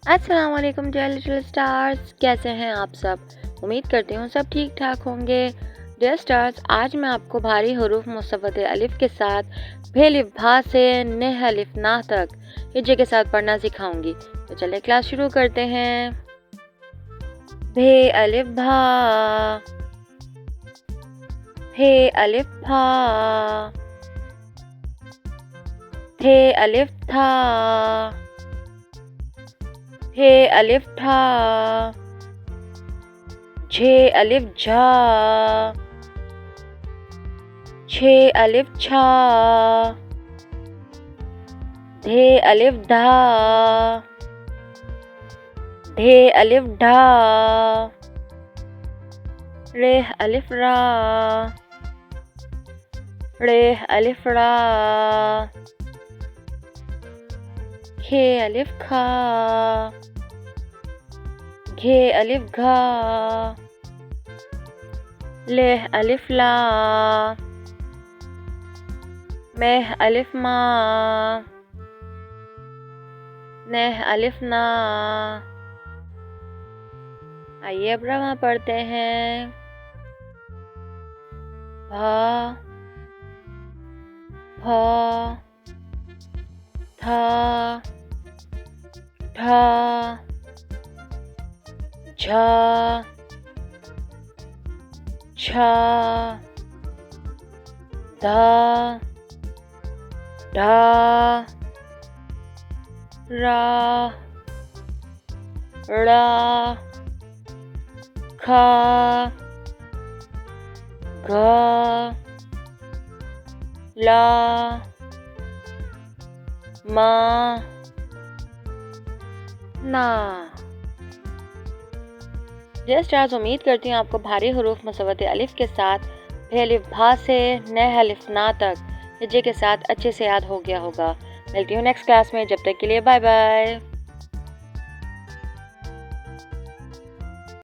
अस्सलाम वालेकुम dear little stars, कैसे हैं आप सब। उम्मीद करती हूँ सब ठीक ठाक होंगे। डियर स्टार्स, आज मैं आपको भारी हरूफ मुसव्वत अलिफ के साथ भेलिफ भा से नेह अलिफ नाह तक हिज्जे के साथ पढ़ना सिखाऊंगी। तो चलिए क्लास शुरू करते हैं। भे अलिफ भा, हे अलिफ भा, थे अलिफ था, हे अलिफ ठा, झे अलिफ झा, छे अलिफ छा, धे अलिफ धा, ढे अलिफ ढा, रेह अलिफ रा, रेह अलिफ रा, खे अलिफ खा, घे अलिफ घा, लेह अलिफ ला, मेह अलिफ मा, नेह अलिफ ना। आइए अब रमा पढ़ते हैं। भा, भा, था, ठा, झा, छा, धा, ढा, रा, ड़ा, खा, घा, ला, मा, ना। जस्ट आज उम्मीद करती हूँ आपको भारी हरूफ मुसव्वत अलिफ के साथ भेलिफ भा से नेह अलिफ ना तक हिज्जे के साथ अच्छे से याद हो गया होगा। मिलती हूँ नेक्स्ट क्लास में, जब तक के लिए बाय बाय।